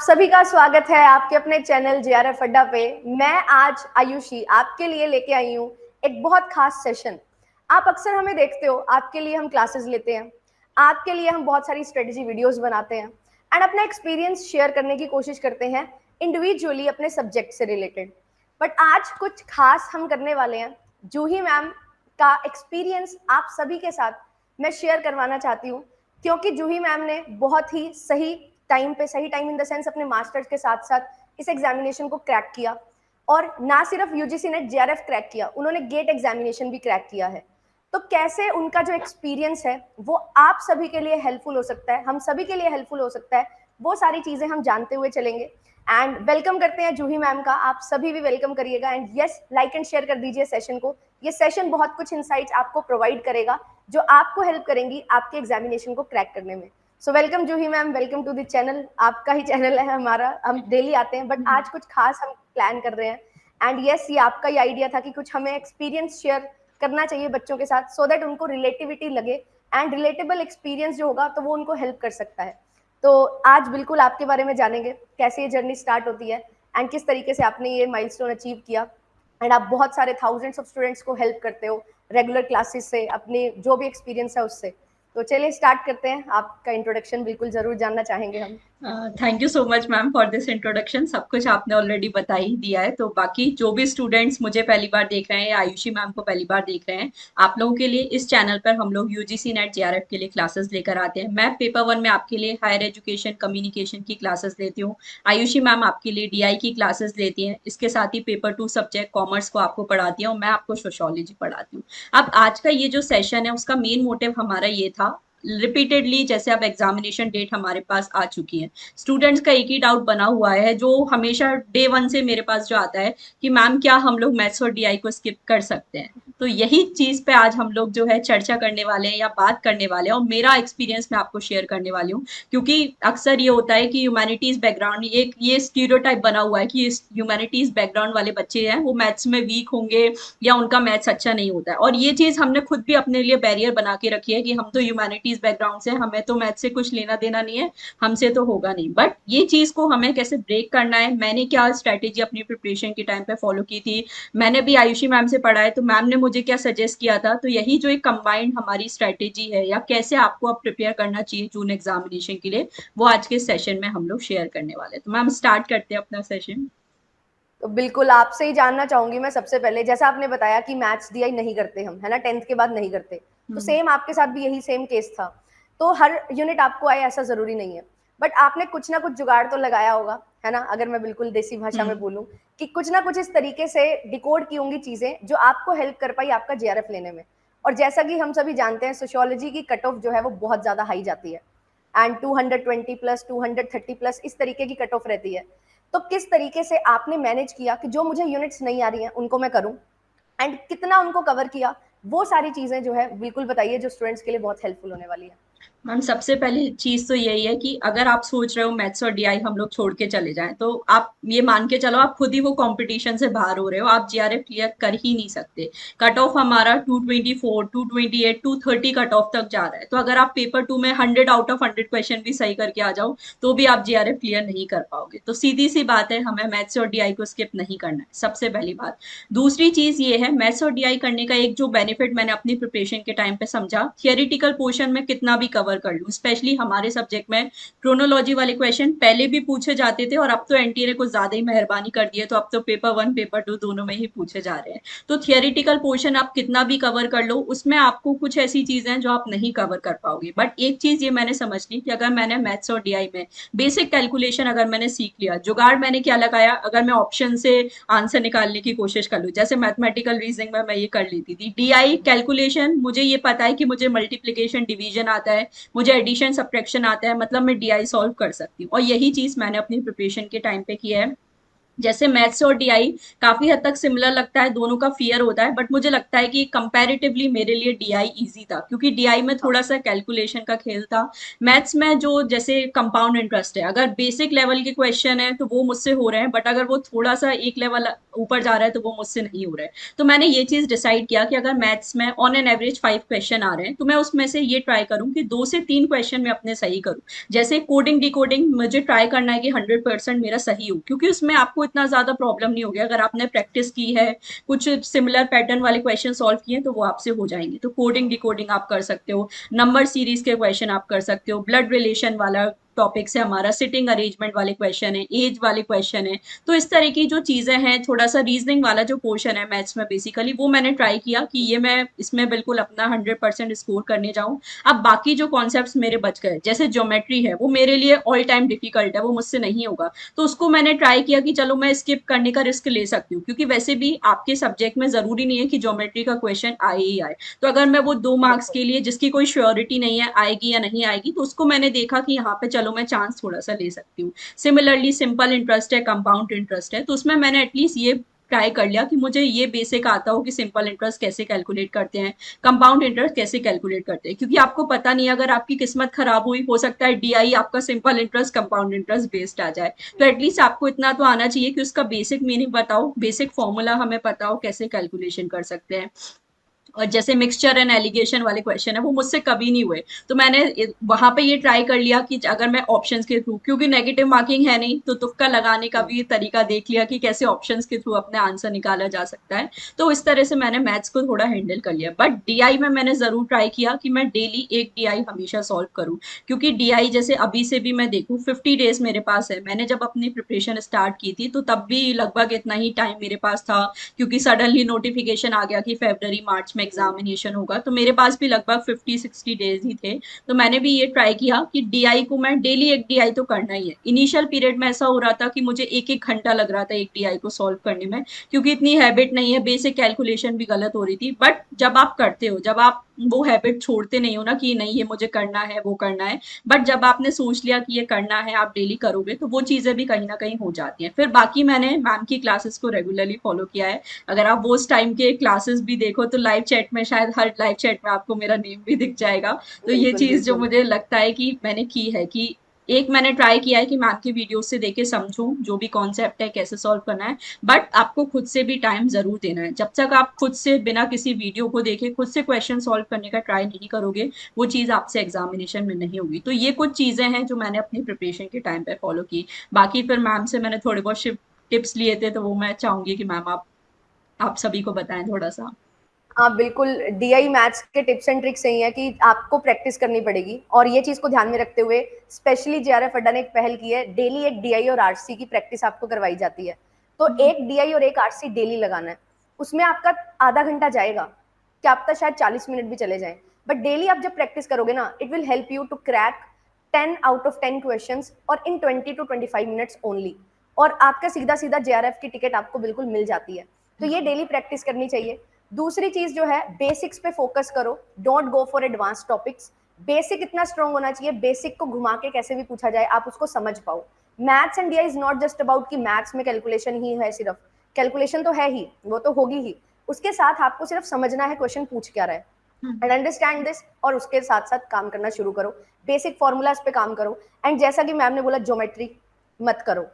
सभी का स्वागत है आपके अपने चैनल जेआरएफ अड्डा पे। मैं आज आयुषी आपके लिए लेके आई हूँ एक बहुत खास सेशन। आप अक्सर हमें देखते हो, आपके लिए हम क्लासेस लेते हैं, आपके लिए हम बहुत सारी स्ट्रेटजी वीडियोस बनाते हैं एंड अपना एक्सपीरियंस शेयर करने की कोशिश करते हैं इंडिविजुअली अपने सब्जेक्ट से रिलेटेड। बट आज कुछ खास हम करने वाले हैं। जूही मैम का एक्सपीरियंस आप सभी के साथ मैं शेयर करवाना चाहती हूँ, क्योंकि जूही मैम ने बहुत ही सही टाइम इन द सेंस अपने मास्टर्स के साथ साथ इस एग्जामिनेशन को क्रैक किया। और ना सिर्फ यूजीसी नेट जेआरएफ क्रैक किया, उन्होंने गेट एग्जामिनेशन भी क्रैक किया है। तो कैसे उनका जो एक्सपीरियंस है वो आप सभी के लिए हेल्पफुल हो सकता है, हम सभी के लिए हेल्पफुल हो सकता है, वो सारी चीजें हम जानते हुए चलेंगे। एंड वेलकम करते हैं जूही मैम का, आप सभी भी वेलकम करिएगा and yes like and share कर दीजिए सेशन को। ये सेशन बहुत कुछ इनसाइट्स आपको प्रोवाइड करेगा जो आपको हेल्प करेंगी आपके एग्जामिनेशन को क्रैक करने में। So welcome Juhi ma'am, welcome to the channel. आपका ही चैनल है हमारा, हम डेली आते हैं बट आज कुछ खास हम प्लान कर रहे हैं। एंड यस ये आपका ही आइडिया था कि कुछ हमें एक्सपीरियंस शेयर करना चाहिए बच्चों के साथ, सो दैट उनको रिलेटिविटी लगे एंड रिलेटेबल एक्सपीरियंस जो होगा तो वो उनको हेल्प कर सकता है। तो आज बिल्कुल आपके बारे में जानेंगे, कैसे ये जर्नी स्टार्ट होती है एंड किस तरीके से आपने ये माइलस्टोन अचीव किया। एंड आप बहुत सारे थाउजेंड्स ऑफ स्टूडेंट्स को हेल्प करते हो रेगुलर क्लासेस से, अपने जो भी एक्सपीरियंस है उससे। तो चलिए स्टार्ट करते हैं, आपका इंट्रोडक्शन बिल्कुल जरूर जानना चाहेंगे हम। Thank you so much ma'am for this introduction. सब कुछ आपने ऑलरेडी बता ही दिया है, तो बाकी जो भी स्टूडेंट्स मुझे पहली बार देख रहे हैं या आयुषी मैम को पहली बार देख रहे हैं, आप लोगों के लिए इस चैनल पर हम लोग यूजीसी नेट जेआरएफ के लिए क्लासेस लेकर आते हैं। मैं पेपर 1 में आपके लिए हायर एजुकेशन कम्युनिकेशन की क्लासेस लेती हूँ। आयुषी मैम आपके लिए डीआई की क्लासेस लेती हैं। इसके साथ ही पेपर 2 सब्जेक्ट कॉमर्स को आपको पढ़ाती हूँ, मैं आपको सोशोलॉजी पढ़ाती हूँ। अब आज का ये जो सेशन है उसका मेन मोटिव हमारा ये था, रिपीटेडली जैसे अब एग्जामिनेशन डेट हमारे पास आ चुकी है, स्टूडेंट्स का एक ही डाउट बना हुआ है जो हमेशा डे 1 से मेरे पास जो आता है कि मैम क्या हम लोग मैथ्स और डीआई को स्किप कर सकते हैं। तो यही चीज पे आज हम लोग जो है चर्चा करने वाले हैं या बात करने वाले हैं, और मेरा एक्सपीरियंस मैं आपको शेयर करने वाली हूँ। क्योंकि अक्सर ये होता है कि ह्यूमैनिटीज बैकग्राउंड, एक ये स्टीरियोटाइप बना हुआ है कि ह्यूमैनिटीज बैकग्राउंड वाले बच्चे हैं वो मैथ्स में वीक होंगे या उनका मैथ्स अच्छा नहीं होता है, और ये चीज हमने खुद भी अपने लिए बैरियर बना के रखी है कि हम तो ह्यूमैनिटीज बैकग्राउंड से, हमें तो मैथ्स से कुछ लेना देना नहीं है, हमसे तो होगा नहीं। बट ये चीज को हमें कैसे ब्रेक करना है, मैंने क्या स्ट्रैटेजी अपनी प्रिपरेशन के टाइम पे फॉलो की थी, मैंने भी आयुषी मैम से पढ़ा है, तो मैम ने मुझे क्या सजेस्ट किया था, तो यही जो एक कंबाइंड हमारी स्ट्रैटेजी है या कैसे आपको अब प्रिपेयर करना चाहिए जून एग्जामिनेशन के लिए, वो आज के सेशन में हम लोग शेयर करने वाले हैं। तो मैम स्टार्ट करते हैं अपना सेशन। तो बिल्कुल आपसे ही जानना चाहूंगी मैं सबसे पहले, जैसा आपने बताया कि मैथ्स डीआई नहीं करते हम, है ना, 10th के बाद नहीं करते, तो सेम आपके साथ भी यही सेम केस था। तो हर यूनिट आपको आए ऐसा जरूरी नहीं है, बट आपने कुछ ना कुछ जुगाड़ तो लगाया होगा, है ना, अगर मैं बिल्कुल देसी भाषा में बोलूं कि कुछ ना कुछ इस तरीके से डिकोड की होंगी चीजें जो आपको हेल्प कर पाई आपका जेआरएफ लेने में। और जैसा कि हम सभी जानते हैं सोशियोलॉजी की कट ऑफ जो है वो बहुत ज्यादा हाई जाती है एंड 220 प्लस 230 प्लस इस तरीके की कट ऑफ रहती है। तो किस तरीके से आपने मैनेज किया कि जो मुझे यूनिट्स नहीं आ रही हैं उनको मैं करूं एंड कितना उनको कवर किया, वो सारी चीजें जो है बिल्कुल बताइए जो स्टूडेंट्स के लिए बहुत हेल्पफुल होने वाली है। मैम सबसे पहली चीज तो यही है कि अगर आप सोच रहे हो मैथ्स और डीआई हम लोग छोड़ के चले जाएं, तो आप ये मान के चलो आप खुद ही वो कंपटीशन से बाहर हो रहे हो, आप जीआरएफ क्लियर कर ही नहीं सकते। कट ऑफ हमारा 224 228 230 कट ऑफ तक जा रहा है, तो अगर आप पेपर 2 में 100 आउट ऑफ 100 क्वेश्चन भी सही करके आ जाओ तो भी आप जीआरएफ क्लियर नहीं कर पाओगे। तो सीधी सी बात है, हमें मैथ्स और डीआई को स्किप नहीं करना है, सबसे पहली बात। दूसरी चीज ये है, मैथ्स और डीआई करने का एक जो बेनिफिट मैंने अपनी प्रिपरेशन के टाइम पे समझा, थियोरिटिकल पोर्शन में कितना भी कवर कर लूं, स्पेशली हमारे सब्जेक्ट में क्रोनोलॉजी वाले क्वेश्चन पहले भी पूछे जाते थे और अब तो एनटीए ने कुछ ज्यादा ही मेहरबानी कर दी है, तो अब तो पेपर 1 पेपर 2 दोनों में ही पूछे जा रहे हैं। तो थियोरिटिकल पोर्शन आप कितना भी कवर कर लो, उसमें आपको कुछ ऐसी चीजें हैं जो आप नहीं कवर कर पाओगे। बट एक चीज ये मैंने समझ ली कि अगर मैंने मैथ्स और डीआई में बेसिक कैलकुलेशन अगर मैंने सीख लिया, जुगाड़ मैंने क्या लगाया, अगर मैं ऑप्शन से आंसर निकालने की कोशिश कर लूँ, जैसे मैथमेटिकल रीजनिंग में मैं ये कर लेती थी, डीआई कैलकुलेशन मुझे ये पता है कि मुझे मल्टीप्लीकेशन डिवीजन आता है, मुझे एडिशन सब्ट्रैक्शन आता है, मतलब मैं डीआई सॉल्व कर सकती हूँ। और यही चीज मैंने अपनी प्रिपरेशन के टाइम पे की है। जैसे मैथ्स और डीआई काफी हद तक सिमिलर लगता है, दोनों का फियर होता है, बट मुझे लगता है कि कंपैरेटिवली मेरे लिए डीआई इजी था, क्योंकि डीआई में हाँ थोड़ा सा कैलकुलेशन का खेल था। मैथ्स में जो जैसे कंपाउंड इंटरेस्ट है, अगर बेसिक लेवल के क्वेश्चन है तो वो मुझसे हो रहे हैं, बट अगर वो थोड़ा सा एक लेवल ऊपर जा रहा है तो वो मुझसे नहीं हो रहा है। तो मैंने ये चीज डिसाइड किया कि अगर मैथ्स में ऑन एन एवरेज 5 क्वेश्चन आ रहे हैं तो मैं उसमें से ये ट्राई करूं कि 2 से 3 क्वेश्चन में अपने सही करूं। जैसे कोडिंग डिकोडिंग मुझे ट्राई करना है कि 100% मेरा सही हो, क्योंकि उसमें आपको इतना ज्यादा प्रॉब्लम नहीं होगी, अगर आपने प्रैक्टिस की है, कुछ सिमिलर पैटर्न वाले क्वेश्चन सॉल्व किए हैं तो वो आपसे हो जाएंगे। तो कोडिंग डिकोडिंग आप कर सकते हो, नंबर सीरीज के क्वेश्चन आप कर सकते हो, ब्लड रिलेशन वाला टॉपिक से हमारा सिटिंग अरेंजमेंट वाले क्वेश्चन है, एज वाले क्वेश्चन है। तो इस तरह की जो चीजें हैं, थोड़ा सा रीजनिंग वाला जो पोर्शन है मैथ्स में बेसिकली, वो मैंने ट्राई किया कि ये मैं इसमें बिल्कुल अपना 100% स्कोर करने जाऊं। अब बाकी जो कॉन्सेप्ट्स मेरे बच गए, जैसे ज्योमेट्री है, वो मेरे लिए ऑल टाइम डिफिकल्ट है, वो मुझसे नहीं होगा। तो उसको मैंने ट्राई किया कि चलो मैं स्किप करने का रिस्क ले सकती हूँ, क्योंकि वैसे भी आपके सब्जेक्ट में जरूरी नहीं है कि ज्योमेट्री का क्वेश्चन आए ही आए। तो अगर मैं वो 2 मार्क्स बिल्कुल। के लिए, जिसकी कोई श्योरिटी नहीं है आएगी या नहीं आएगी, तो उसको मैंने देखा कि यहाँ पे चलो मैं चांस थोड़ा सा ले सकती हूँ। सिमिलरली सिंपल इंटरेस्ट है, कंपाउंड इंटरेस्ट है, तो उसमें मैंने एटलीस्ट ये ट्राई कर लिया कि मुझे ये बेसिक आता हो कि सिंपल इंटरेस्ट कैसे कैलकुलेट करते हैं, कंपाउंड इंटरेस्ट कैसे कैलकुलेट करते हैं। क्योंकि आपको पता नहीं, अगर आपकी किस्मत खराब हुई, हो सकता है डीआई आपका simple interest compound interest based आ जाए। तो एटलीस्ट आपको इतना तो आना चाहिए कि उसका बेसिक मीनिंग बताओ, बेसिक फॉर्मूला हमें पता हो कैसे कैलकुलेशन कर सकते हैं। और जैसे मिक्सचर एंड एलिगेशन वाले क्वेश्चन है, वो मुझसे कभी नहीं हुए। तो मैंने वहां पे ये ट्राई कर लिया कि अगर मैं ऑप्शंस के थ्रू, क्योंकि नेगेटिव मार्किंग है नहीं, तो तुक्का लगाने का भी तरीका देख लिया कि कैसे ऑप्शंस के थ्रू अपने आंसर निकाला जा सकता है। तो इस तरह से मैंने मैथ्स को थोड़ा हैंडल कर लिया। बट डीआई में मैंने जरूर ट्राई किया कि मैं डेली एक डीआई हमेशा सॉल्व करूं, क्योंकि डीआई जैसे अभी से भी मैं देखूं 50 डेज मेरे पास है। मैंने जब अपनी प्रिपरेशन स्टार्ट की थी तो तब भी लगभग इतना ही टाइम मेरे पास था, क्योंकि सडनली नोटिफिकेशन आ गया कि फेब्रवरी मार्च में एग्जामिनेशन होगा, तो मेरे पास भी लगभग 50-60 डेज ही थे। तो मैंने भी ये ट्राई किया कि डीआई को मैं डेली एक डीआई तो करना ही है। इनिशियल पीरियड में ऐसा हो रहा था कि मुझे एक एक घंटा लग रहा था एक डीआई को सॉल्व करने में, क्योंकि इतनी हैबिट नहीं है, बेसिक कैलकुलेशन भी गलत हो रही थी। बट जब आप करते हो, जब आप वो हैबिट छोड़ते नहीं हो ना कि नहीं ये मुझे करना है, वो करना है, बट जब आपने सोच लिया कि ये करना है, आप डेली करोगे, तो वो चीजें भी कहीं ना कहीं हो जाती हैं। फिर बाकी मैंने मैम की क्लासेस को रेगुलरली फॉलो किया है। अगर आप वो उस टाइम के क्लासेस भी देखो तो लाइव चैट में, शायद हर लाइव चैट में आपको मेरा नेम भी दिख जाएगा। तो ये बिल्कुल चीज जो बिल्कुल। मुझे लगता है कि मैंने की है कि एक मैंने ट्राई किया है कि मैम की वीडियो से देखे समझूं जो भी कॉन्सेप्ट है कैसे सॉल्व करना है। बट आपको खुद से भी टाइम जरूर देना है। जब तक आप खुद से बिना किसी वीडियो को देखे खुद से क्वेश्चन सॉल्व करने का ट्राई नहीं करोगे, वो चीज आपसे एग्जामिनेशन में नहीं होगी। तो ये कुछ चीजें हैं जो मैंने अपनी प्रिपरेशन के टाइम पे फॉलो की। बाकी फिर मैम से मैंने थोड़े बहुत टिप्स लिए थे, तो वो मैं चाहूंगी कि मैम आप सभी को बताएं थोड़ा सा। हाँ बिल्कुल, डीआई मैथ्स के टिप्स एंड ट्रिक्स यही है कि आपको प्रैक्टिस करनी पड़ेगी, और ये चीज को ध्यान में रखते हुए स्पेशली जेआरएफ अड्डा ने एक पहल की है, डेली एक डीआई और आरसी की प्रैक्टिस आपको करवाई जाती है। तो एक डीआई और एक आरसी डेली लगाना है, उसमें आपका आधा घंटा जाएगा, क्या पता शायद 40 मिनट भी चले जाएं, बट डेली आप जब प्रैक्टिस करोगे ना, it will help you to crack 10 out of 10 questions और इन 20 to 25 मिनट्स ओनली, और आपका सीधा सीधा जेआरएफ की टिकट आपको बिल्कुल मिल जाती है। तो ये डेली प्रैक्टिस करनी चाहिए। दूसरी चीज जो है, बेसिक्स पे फोकस करो, don't go for advance topics. Basic इतना स्ट्रॉन्ग होना चाहिए, बेसिक को घुमा के कैसे भी पूछा जाए आप उसको समझ पाओ। Maths and DI is not just about कि मैथ्स में कैलकुलेशन ही है, सिर्फ कैलकुलेशन तो है ही, वो तो होगी ही, उसके साथ आपको सिर्फ समझना है क्वेश्चन पूछ क्या रहा है, एंड अंडरस्टैंड दिस, और उसके साथ साथ काम करना शुरू करो, बेसिक फॉर्मूलाज पे काम करो। एंड जैसा कि मैम ने बोला, ज्योमेट्री मत करो,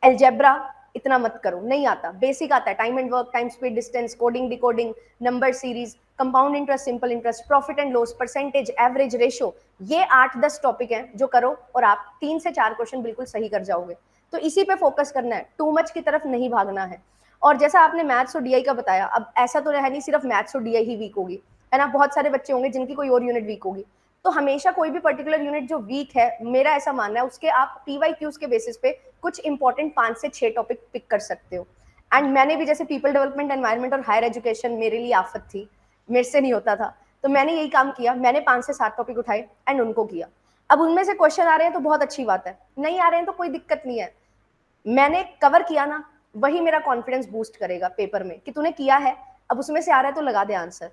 एल्जेब्रा इतना मत करो, नहीं आता, बेसिक आता है, time and work, time speed distance, coding decoding, number series, compound interest, simple interest, profit and loss, percentage, average, ratio, ये 8-10 टॉपिक हैं जो करो और आप 3 से 4 क्वेश्चन बिल्कुल सही कर जाओगे। तो इसी पे फोकस करना है, टू मच की तरफ नहीं भागना है। और जैसा आपने मैथ्स और डीआई का बताया, अब ऐसा तो है नहीं सिर्फ मैथ्स और डीआई ही वीक होगी, है ना, बहुत सारे बच्चे होंगे जिनकी कोई और यूनिट वीक होगी। तो हमेशा कोई भी पर्टिकुलर यूनिट जो वीक है, मेरा ऐसा मानना है, उसके आप पीवाई क्यूज के बेसिस पे कुछ इंपॉर्टेंट 5 से 6 टॉपिक पिक कर सकते हो। एंड मैंने भी, जैसे पीपल डेवलपमेंट, एनवायरमेंट और हायर एजुकेशन मेरे लिए आफत थी, मेरे से नहीं होता था, तो मैंने यही काम किया, मैंने 5 से 7 टॉपिक उठाए एंड उनको किया। अब उनमें से क्वेश्चन आ रहे हैं तो बहुत अच्छी बात है, नहीं आ रहे हैं तो कोई दिक्कत नहीं है, मैंने कवर किया ना, वही मेरा कॉन्फिडेंस बूस्ट करेगा पेपर में कि तूने किया है, अब उसमें से आ रहा है तो लगा दे आंसर।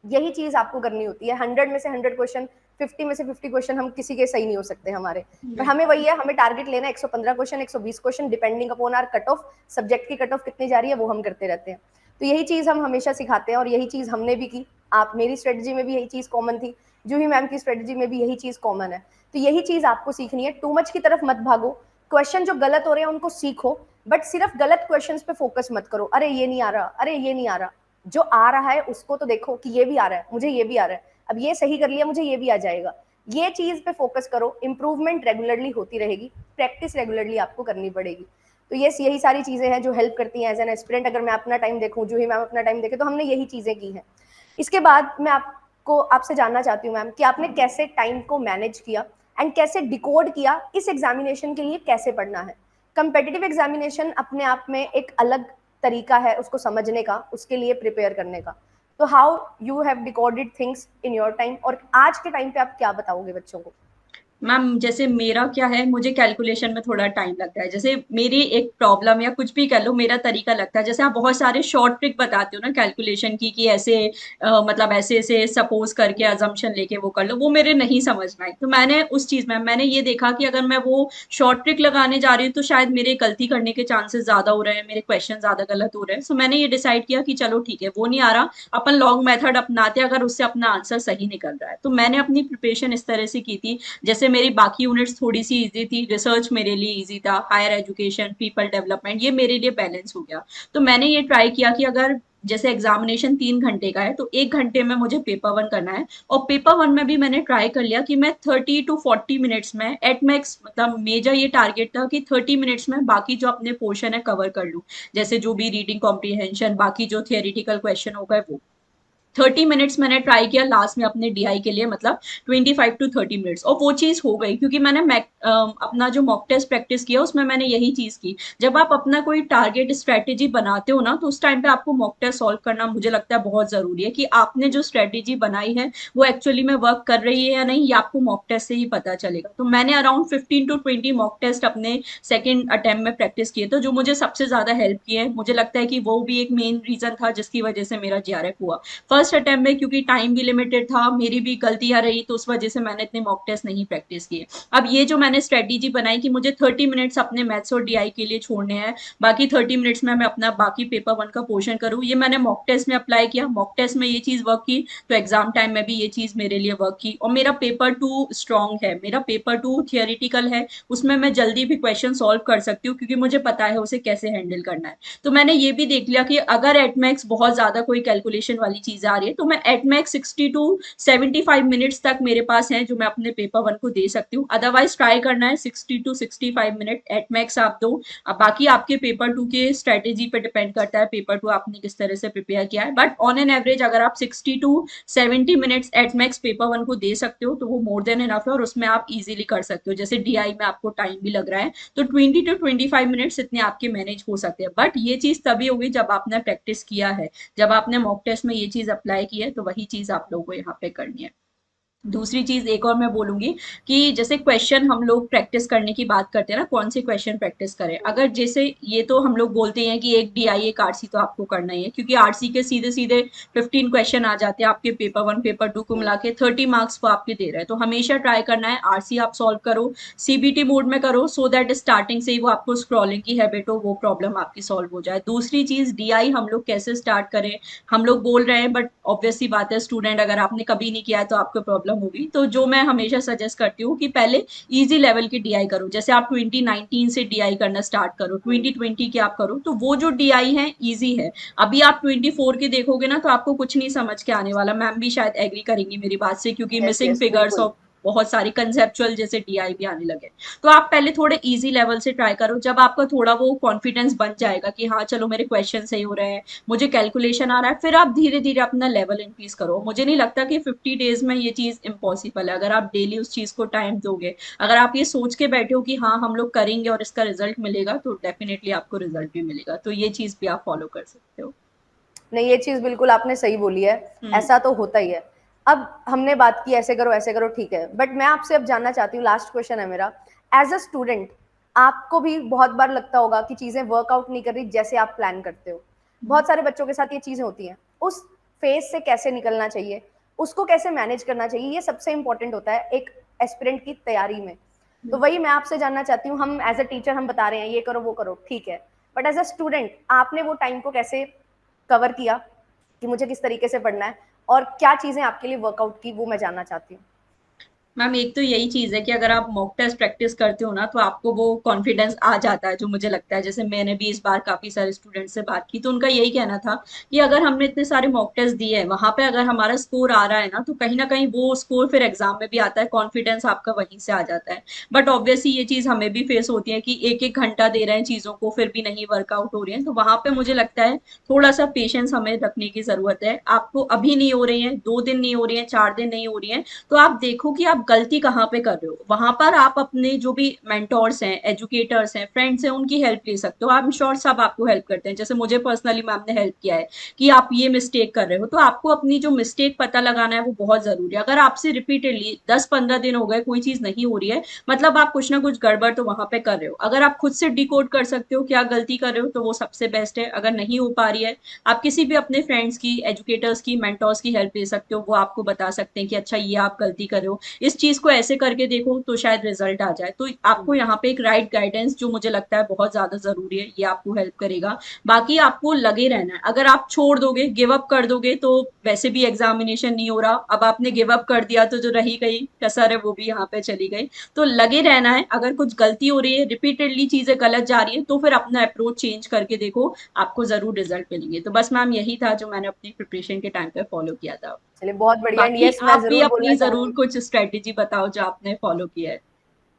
यही चीज आपको करनी होती है, 100 में से 100 क्वेश्चन 50 में से 50 क्वेश्चन हम किसी के सही नहीं हो सकते हमारे, पर हमें वही है, हमें टारगेट लेना 115 question, 120 question, depending upon our cut off, subject की कट ऑफ कितनी जा रही है वो हम करते रहते हैं। तो यही चीज़ हम हमेशा सिखाते हैं और यही चीज़ हमने भी की। आप, मेरी स्ट्रेटजी में भी यही चीज़ कॉमन थी, जूही मैम की स्ट्रेटजी में भी यही चीज़ कॉमन है। तो यही चीज़ आपको सीखनी है, टू मच की तरफ मत भागो, क्वेश्चन जो गलत हो रहे हैं उनको सीखो, बट सिर्फ गलत क्वेश्चंस पे फोकस मत करो, अरे ये नहीं आ रहा, अरे ये नहीं आ रहा, जो आ रहा है उसको तो देखो कि ये भी आ रहा है, मुझे ये भी आ रहा है, अब ये सही कर लिया, मुझे ये भी आ जाएगा, ये चीज पे फोकस करो। इंप्रूवमेंट रेगुलरली होती रहेगी, प्रैक्टिस रेगुलरली आपको करनी पड़ेगी। तो ये यही सारी चीजें हैं जो हेल्प करती हैं एज एन एस्पिरेंट। अगर मैं अपना टाइम देखूं, जूही मैम अपना टाइम देखे, तो हमने यही चीजें की हैं। इसके बाद मैं आपको, आपसे जानना चाहती हूँ मैम कि आपने कैसे टाइम को मैनेज किया एंड कैसे डिकोड किया इस एग्जामिनेशन के लिए कैसे पढ़ना है। कंपेटिटिव एग्जामिनेशन अपने आप में एक अलग तरीका है उसको समझने का, उसके लिए प्रिपेयर करने का। तो how you have decoded things in your time, और आज के टाइम पे आप क्या बताओगे बच्चों को? मैम जैसे मेरा क्या है, मुझे कैलकुलेशन में थोड़ा टाइम लगता है। जैसे मेरी एक प्रॉब्लम या कुछ भी कह लो, मेरा तरीका लगता है। जैसे आप बहुत सारे शॉर्ट ट्रिक बताते हो ना कैलकुलेशन की, कि ऐसे मतलब ऐसे ऐसे सपोज करके अजम्पशन लेके वो कर लो, वो मेरे नहीं समझ में आई। तो मैंने उस चीज में मैंने ये देखा कि अगर मैं वो शॉर्ट ट्रिक लगाने जा रही हूँ तो शायद मेरे गलती करने के चांसेस ज्यादा हो रहे हैं, मेरे क्वेश्चन ज्यादा गलत हो रहे हैं। सो मैंने ये डिसाइड किया कि चलो ठीक है, वो नहीं आ रहा, अपन लॉन्ग मेथड अपनाते हैं, अगर उससे अपना आंसर सही निकल रहा है। तो मैंने अपनी प्रिपरेशन इस तरह से की थी। जैसे मेरी बाकी यूनिट्स थोड़ी सी इजी थी, रिसर्च मेरे लिए इजी था, हायर एजुकेशन, पीपल डेवलपमेंट, ये मेरे लिए बैलेंस हो गया। तो मैंने ये ट्राई किया कि अगर जैसे एग्जामिनेशन 3 घंटे का है तो 1 घंटे में मुझे पेपर वन करना है। और पेपर वन में भी मैंने ट्राई कर लिया कि मैं 30 to 40 मिनट्स में एट मैक्स, मतलब मेजर ये टारगेट था कि 30 मिनट्स में बाकी जो अपने पोर्शन है कवर कर लूँ। जैसे जो भी रीडिंग कॉम्प्रीहेंशन, बाकी जो थियोरिटिकल क्वेश्चन हो गए वो 30 मिनट्स मैंने ट्राई किया लास्ट में अपने डीआई के लिए, मतलब 25 to 30 मिनट्स, और वो चीज हो गई क्योंकि मैंने अपना जो मॉक टेस्ट प्रैक्टिस किया उसमें मैंने यही चीज की। जब आप अपना कोई टारगेट स्ट्रेटेजी बनाते हो ना, तो उस टाइम पे आपको मॉक टेस्ट सॉल्व करना मुझे लगता है बहुत जरूरी है, कि आपने जो स्ट्रेटेजी बनाई है वो एक्चुअली में वर्क कर रही है या नहीं, ये आपको मॉक टेस्ट से ही पता चलेगा। तो मैंने अराउंड 15 to 20 मॉक टेस्ट अपने सेकेंड अटेम्प्ट में प्रैक्टिस किए थे, जो मुझे सबसे ज्यादा हेल्प किए हैं। मुझे लगता है कि वो भी एक मेन रीजन था जिसकी वजह से मेरा जीआरएफ हुआ। फर्स्ट अटेम्प्ट में क्योंकि टाइम भी लिमिटेड था, मेरी भी गलतियां रही, तो उस वजह से मैंने इतने मॉक टेस्ट नहीं प्रैक्टिस किए। अब ये जो मैंने स्ट्रेटेजी बनाई कि मुझे 30 मिनट्स अपने मैथ्स और डीआई के लिए छोड़ने हैं, बाकी 30 मिनट्स में मैं अपना बाकी पेपर वन का पोर्शन करूँ, ये मैंने मॉक टेस्ट में अप्लाई किया। मॉक टेस्ट में ये चीज वर्क की तो एग्जाम टाइम में भी ये चीज मेरे लिए वर्क की। और मेरा पेपर टू स्ट्रॉन्ग है, मेरा पेपर टू थियोरिटिकल है, उसमें मैं जल्दी भी क्वेश्चन सॉल्व कर सकती हूँ क्योंकि मुझे पता है उसे कैसे हैंडल करना है। तो मैंने ये भी देख लिया कि अगर एटमैक्स बहुत ज्यादा कोई कैलकुलेशन वाली चीज आ रही है तो मैं एटमैक्स 60 to 75 मिनट्स तक मेरे पास है जो मैं अपने पेपर वन को दे सकती हूँ। अदरवाइज ट्राई करना है 60 to 65 मिनट एटमैक्स आप दो। अब बाकी आपके पेपर टू के स्ट्रेटेजी पे डिपेंड करता है, पेपर टू आपने किस तरह से प्रिपेयर किया है। बट ऑन एन एवरेज अगर आप 60 to 70 मिनट्स एटमैक्स पेपर वन को दे सकते हो तो वो मोर देन इनफ है, और उसमें आप इजीली कर सकते हो। जैसे डीआई में आपको टाइम भी लग रहा है तो 20 to 25 मिनट्स इतने आपके मैनेज हो सकते हैं। बट ये चीज तभी होगी जब आपने प्रैक्टिस किया है, जब आपने मॉक टेस्ट में ये चीज अप्लाई की है, तो वही चीज आप लोगों को यहाँ पे करनी है। दूसरी चीज एक और मैं बोलूंगी कि जैसे क्वेश्चन हम लोग प्रैक्टिस करने की बात करते हैं ना, कौन से क्वेश्चन प्रैक्टिस करें। अगर जैसे ये तो हम लोग बोलते हैं कि एक डीआई एक आरसी तो आपको करना ही है, क्योंकि आरसी के सीधे सीधे 15 क्वेश्चन आ जाते हैं आपके पेपर वन पेपर टू को मिला के 30 मार्क्स वो आपके दे रहे हैं। तो हमेशा ट्राई करना है आरसी आप सॉल्व करो, सीबीटी मोड में करो, सो दैट स्टार्टिंग से ही वो आपको स्क्रॉलिंग की हैबिट हो, वो प्रॉब्लम आपकी सॉल्व हो जाए। दूसरी चीज डीआई हम लोग कैसे स्टार्ट करें, हम लोग बोल रहे हैं बट ऑब्वियसली बात है स्टूडेंट अगर आपने कभी नहीं किया है तो आपको प्रॉब्लम होगी। तो जो मैं हमेशा सजेस्ट करती हूँ कि पहले इजी लेवल की डीआई करो। जैसे आप 2019 से डीआई करना स्टार्ट करो, 2020 के आप करो, तो वो जो डीआई है इजी है। अभी आप 24 के देखोगे ना तो आपको कुछ नहीं समझ के आने वाला। मैम भी शायद एग्री करेंगी मेरी बात से, क्योंकि यस मिसिंग यस, फिगर्स बिल्कुल। और बहुत सारी कंसेप्चुअल जैसे डीआई भी आने लगे। तो आप पहले थोड़े इजी लेवल से ट्राई करो। जब आपका थोड़ा वो कॉन्फिडेंस बन जाएगा कि हाँ चलो मेरे क्वेश्चन सही हो रहे हैं, मुझे कैलकुलेशन आ रहा है, फिर आप धीरे धीरे अपना लेवल इंक्रीज करो। मुझे नहीं लगता कि 50 डेज में ये चीज इम्पॉसिबल है। अगर आप डेली उस चीज को टाइम दोगे, अगर आप ये सोच के बैठे हो कि हाँ हम लोग करेंगे और इसका रिजल्ट मिलेगा, तो डेफिनेटली आपको रिजल्ट भी मिलेगा। तो ये चीज भी आप फॉलो कर सकते हो। नहीं, ये चीज बिल्कुल आपने सही बोली है, हम्म। ऐसा तो होता ही है। अब हमने बात की ऐसे करो ठीक है, बट मैं आपसे अब जानना चाहती हूँ, लास्ट क्वेश्चन है मेरा। एज अ स्टूडेंट आपको भी बहुत बार लगता होगा कि चीजें वर्कआउट नहीं कर रही जैसे आप प्लान करते हो। बहुत सारे बच्चों के साथ ये चीजें होती हैं, उस फेज से कैसे निकलना चाहिए, उसको कैसे मैनेज करना चाहिए, ये सबसे इंपॉर्टेंट होता है एक एस्पिरेंट की तैयारी में। तो वही मैं आपसे जानना चाहती हूँ, हम एज अ टीचर हम बता रहे हैं ये करो वो करो, ठीक है, बट एज अ स्टूडेंट आपने वो टाइम को कैसे कवर किया कि मुझे किस तरीके से पढ़ना है और क्या चीजें आपके लिए वर्कआउट की, वो मैं जानना चाहती हूँ। मैम एक तो यही चीज है कि अगर आप मॉक टेस्ट प्रैक्टिस करते हो ना तो आपको वो कॉन्फिडेंस आ जाता है, जो मुझे लगता है। जैसे मैंने भी इस बार काफी सारे स्टूडेंट से बात की तो उनका यही कहना था कि अगर हमने इतने सारे मॉक टेस्ट दिए हैं, वहां पे अगर हमारा स्कोर आ रहा है ना, तो कहीं ना कहीं वो स्कोर फिर एग्जाम में भी आता है, कॉन्फिडेंस आपका वहीं से आ जाता है। बट ऑब्वियसली ये चीज हमें भी फेस होती है कि एक एक घंटा दे रहे हैं चीजों को, फिर भी नहीं वर्कआउट हो रही है, तो वहां पे मुझे लगता है थोड़ा सा पेशेंस हमें रखने की जरूरत है। आपको अभी नहीं हो रही है, 2 दिन नहीं हो रही है, 4 दिन नहीं हो रही है, तो आप देखो कि आप गलती कहाँ पे कर रहे हो। वहां पर आप अपने जो भी मेंटोर्स हैं, एजुकेटर्स हैं, फ्रेंड्स हैं, उनकी हेल्प ले सकते हो। आई एम श्योर सब आपको हेल्प करते हैं। जैसे मुझे पर्सनली मैम ने हेल्प किया है कि आप ये मिस्टेक कर रहे हो, तो आपको अपनी जो मिस्टेक पता लगाना है वो बहुत जरूरी है। अगर आपसे रिपीटेडली 10-15 दिन हो गए कोई चीज नहीं हो रही है, मतलब आप कुछ ना कुछ गड़बड़ तो वहां पे कर रहे हो। अगर आप खुद से डिकोड कर सकते हो क्या गलती कर रहे हो तो वो सबसे बेस्ट है। अगर नहीं हो पा रही है, आप किसी भी अपने फ्रेंड्स की, एजुकेटर्स की, मेंटोर्स की हेल्प ले सकते हो। वो आपको बता सकते हैं कि अच्छा ये आप गलती कर रहे हो, इस चीज को ऐसे करके देखो तो शायद रिजल्ट आ जाए। तो आपको यहाँ पे एक राइट गाइडेंस, जो मुझे लगता है बहुत ज्यादा जरूरी है, ये आपको हेल्प करेगा। बाकी आपको लगे रहना है। अगर आप छोड़ दोगे, गिव अप कर दोगे, तो वैसे भी एग्जामिनेशन नहीं हो रहा, अब आपने गिव अप कर दिया तो जो रही गई कसर है वो भी यहाँ पे चली गई। तो लगे रहना है। अगर कुछ गलती हो रही है, रिपीटेडली चीजें गलत जा रही है, तो फिर अपना अप्रोच चेंज करके देखो, आपको जरूर रिजल्ट मिलेंगे। तो बस मैम यही था जो मैंने अपनी प्रिपरेशन के टाइम पे फॉलो किया था। चलिए बहुत बढ़िया, एंड बाकी यस मैं आप भी जरूर बोलना अपनी जरूर चाहूंगी। कुछ स्ट्रेटेजी बताओ जो आपने फॉलो किया है।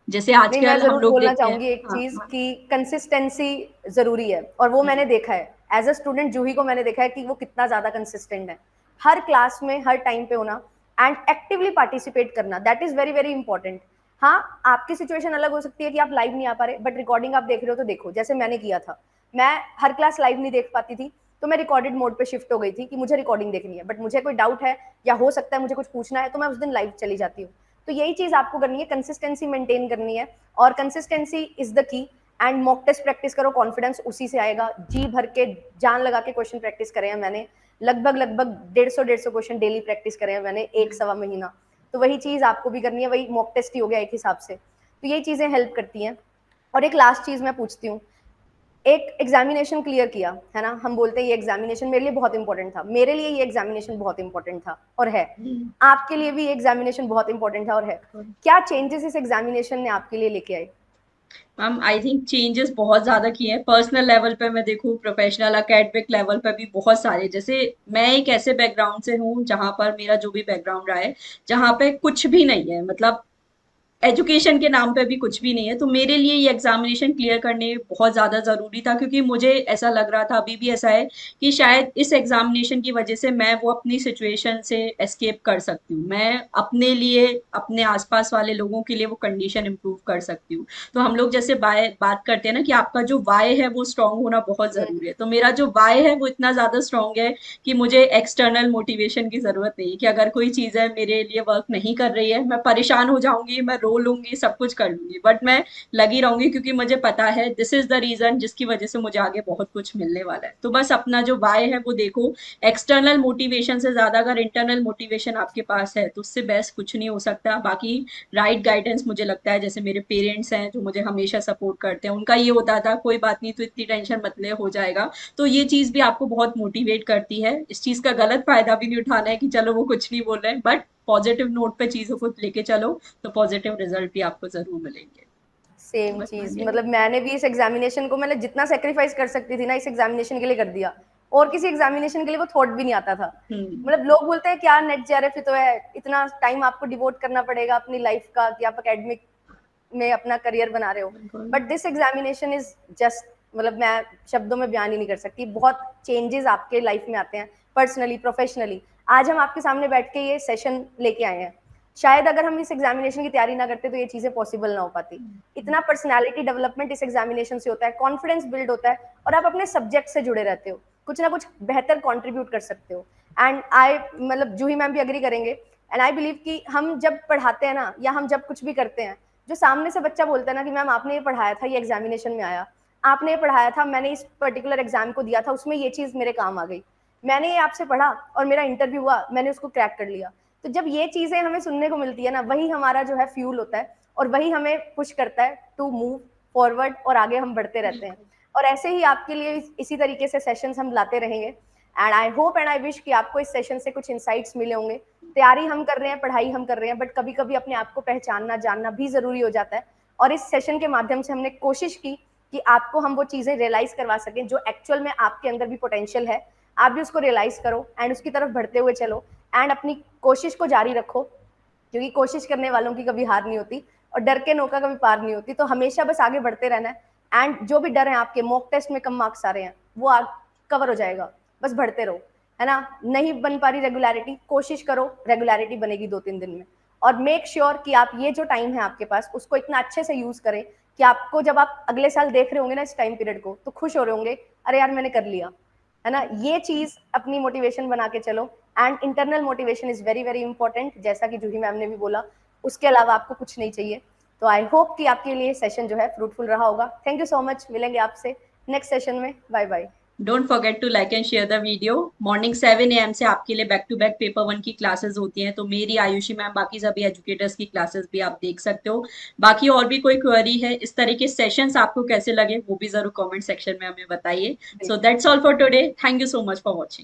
जैसे नहीं, मैं आजकल हम ज़रूर लोग बोलना देखते हैं। चाहूँगी एक हाँ चीज़ हाँ। कि कंसिस्टेंसी ज़रूरी है, और वो मैंने हम्म, देखा है। एज़ अ स्टूडेंट जूही को मैंने देखा है कि वो कितना ज़्यादा कंसिस्टेंट है। हर क्लास में, हर टाइम पे होना एंड एक्टिवली पार्टिसिपेट करना, that is very, very important. हाँ, आपकी सिचुएशन अलग हो सकती है कि आप लाइव नहीं आ पा रहे, बट रिकॉर्डिंग आप देख रहे हो तो देखो, जैसे मैंने किया था। मैं हर क्लास लाइव नहीं देख पाती थी, तो मैं रिकॉर्डेड मोड पे शिफ्ट हो गई थी कि मुझे रिकॉर्डिंग देखनी है, बट मुझे कोई डाउट है या हो सकता है मुझे कुछ पूछना है, तो मैं उस दिन लाइव चली जाती हूँ। तो यही चीज़ आपको करनी है, कंसिस्टेंसी मेंटेन करनी है, और consistency is the key. And mock test practice करो, कॉन्फिडेंस उसी से आएगा। जी भर के जान लगा के क्वेश्चन प्रैक्टिस करे हैं मैंने, लगभग लगभग 150 क्वेश्चन डेली प्रैक्टिस करे हैं मैंने, एक सवा महीना। तो वही चीज़ आपको भी करनी है, वही मॉक टेस्ट ही हो गया एक हिसाब से। तो यही चीज़ें हेल्प करती हैं। और एक लास्ट चीज़ मैं पूछती हूँ, एक एग्जामिनेशन क्लियर किया है ना, हम बोलते हैं ये एग्जामिनेशन मेरे लिए बहुत इंपॉर्टेंट था, मेरे लिए ये एग्जामिनेशन बहुत इंपॉर्टेंट था और है, हम्म, आपके लिए भी ये एग्जामिनेशन बहुत इंपॉर्टेंट था और है। क्या चेंजेस इस एग्जामिनेशन ने आपके लिए लेके आए? मैम आई थिंक चेंजेस बहुत ज्यादा किए हैं। पर्सनल लेवल पे मैं देखूँ, प्रोफेशनल अकेडमिक लेवल पे भी बहुत सारे। जैसे मैं एक ऐसे बैकग्राउंड से हूँ जहाँ पर मेरा जो भी बैकग्राउंड रहा है, जहाँ पे कुछ भी नहीं है, मतलब एजुकेशन के नाम पे भी कुछ भी नहीं है, तो मेरे लिए ये एग्जामिनेशन क्लियर करने बहुत ज्यादा जरूरी था। क्योंकि मुझे ऐसा लग रहा था, अभी भी ऐसा है, कि शायद इस एग्जामिनेशन की वजह से मैं वो अपनी सिचुएशन से एस्केप कर सकती हूँ। मैं अपने लिए, अपने आसपास वाले लोगों के लिए वो कंडीशन इंप्रूव कर सकती हूँ। तो हम लोग जैसे बात करते हैं ना कि आपका जो वाई है वो स्ट्रांग होना बहुत जरूरी है, तो मेरा जो वाई है वो इतना ज्यादा स्ट्रांग है कि मुझे एक्सटर्नल मोटिवेशन की जरूरत नहीं है। कि अगर कोई चीज है मेरे लिए वर्क नहीं कर रही है, मैं परेशान हो जाऊंगी, मैं रो लूंगी, सब कुछ कर लूंगी, बट मैं लगी रहूंगी, क्योंकि मुझे पता है दिस इज द रीजन जिसकी वजह से मुझे आगे बहुत कुछ मिलने वाला है। तो बस अपना जो वाई है वो देखो। एक्सटर्नल मोटिवेशन से ज्यादा अगर इंटरनल मोटिवेशन आपके पास है तो उससे बेस्ट कुछ नहीं हो सकता। बाकी राइट गाइडेंस मुझे लगता है, जैसे मेरे पेरेंट्स हैं जो मुझे हमेशा सपोर्ट करते हैं, उनका ये होता था कोई बात नहीं, तो इतनी टेंशन मत ले, हो जाएगा। तो ये चीज भी आपको बहुत मोटिवेट करती है। इस चीज का गलत फायदा भी नहीं उठाना है कि चलो वो कुछ नहीं बोल रहे हैं, बट पॉजिटिव नोट पे चीजों को लेके चलो, तो पॉजिटिव रिजल्ट भी आपको जरूर मिलेंगे। तो सेम बस चीज, मैम यही। मतलब मैंने भी इस एग्जामिनेशन को, मैंने जितना सेक्रीफाइस कर सकती थी ना इस एग्जामिनेशन के लिए कर दिया, और किसी एग्जामिनेशन के लिए वो थॉट भी नहीं आता था। हम्म। मतलब लोग बोलते हैं क्या नेट जेआरएफ ही तो है, इतना टाइम आपको डिवोट करना पड़ेगा अपनी लाइफ का कि आप एकेडमिक में अपना करियर बना रहे हो, बिल्कुल। But this examination is just, मतलब मैं शब्दों में बयान ही नहीं कर सकती, बहुत चेंजेस आपके लाइफ में आते हैं, पर्सनली, प्रोफेशनली। आज हम आपके सामने बैठ के ये सेशन लेके आए हैं, शायद अगर हम इस एग्जामिनेशन की तैयारी ना करते तो ये चीजें पॉसिबल ना हो पाती। इतना पर्सनैलिटी डेवलपमेंट इस एग्जामिनेशन से होता है, कॉन्फिडेंस बिल्ड होता है, और आप अपने सब्जेक्ट से जुड़े रहते हो, कुछ ना कुछ बेहतर कॉन्ट्रीब्यूट कर सकते हो। एंड आई, मतलब जूही मैम भी अग्री करेंगे, एंड आई बिलीव कि हम जब पढ़ाते हैं ना, या हम जब कुछ भी करते हैं, जो सामने से बच्चा बोलता है ना कि मैम आपने ये पढ़ाया था, ये एग्जामिनेशन में आया, आपने ये पढ़ाया था, मैंने इस पर्टिकुलर एग्जाम को दिया था, उसमें ये चीज़ मेरे काम आ गई, मैंने ये आपसे पढ़ा और मेरा इंटरव्यू हुआ, मैंने उसको क्रैक कर लिया। तो जब ये चीजें हमें सुनने को मिलती है ना, वही हमारा जो है फ्यूल होता है और वही हमें पुश करता है टू मूव फॉरवर्ड और आगे हम बढ़ते रहते हैं। और ऐसे ही आपके लिए इसी तरीके से सेशंस हम लाते रहेंगे and I hope and I wish कि आपको इस सेशन से कुछ इंसाइट्स मिले होंगे। तैयारी हम कर रहे हैं, पढ़ाई हम कर रहे हैं, बट कभी कभी अपने आप को पहचानना जानना भी जरूरी हो जाता है और इस सेशन के माध्यम से हमने कोशिश की कि आपको हम वो चीजें रियलाइज करवा सकें जो एक्चुअल में आपके अंदर भी पोटेंशियल है, आप भी उसको रियलाइज करो एंड उसकी तरफ बढ़ते हुए चलो एंड अपनी कोशिश को जारी रखो, क्योंकि कोशिश करने वालों की कभी हार नहीं होती और डर के नौका कभी पार नहीं होती। तो हमेशा बस आगे बढ़ते रहना है एंड जो भी डर है आपके, मॉक टेस्ट में कम मार्क्स आ रहे हैं वो कवर हो जाएगा, बस बढ़ते रहो, है ना। नहीं बन पा रही रेगुलरिटी, कोशिश करो, रेगुलरिटी बनेगी 2-3 दिन में। और मेक श्योर कि आप ये जो टाइम है आपके पास उसको इतना अच्छे से यूज करें कि आपको जब आप अगले साल देख रहे होंगे ना इस टाइम पीरियड को, तो खुश हो रहे होंगे, अरे यार मैंने कर लिया, है ना। ये चीज अपनी मोटिवेशन बना के चलो and internal motivation is very very important, जैसा कि जूही मैम ने भी बोला, उसके अलावा आपको कुछ नहीं चाहिए। तो आई होप कि आपके लिए सेशन जो है फ्रूटफुल रहा होगा। थैंक यू सो मच, मिलेंगे आपसे नेक्स्ट सेशन में, bye bye. Don't forget to like and share the video. Morning 7 AM से आपके लिए बैक टू बैक पेपर 1 की क्लासेस होती हैं, तो मेरी आयुषी मैम बाकी सभी एजुकेटर्स की क्लासेस भी आप देख सकते हो। बाकी और भी कोई क्वेरी है, इस तरह के सेशंस आपको कैसे लगे वो भी जरूर कमेंट सेक्शन में हमें बताइए। So that's all for today, thank you so much for watching.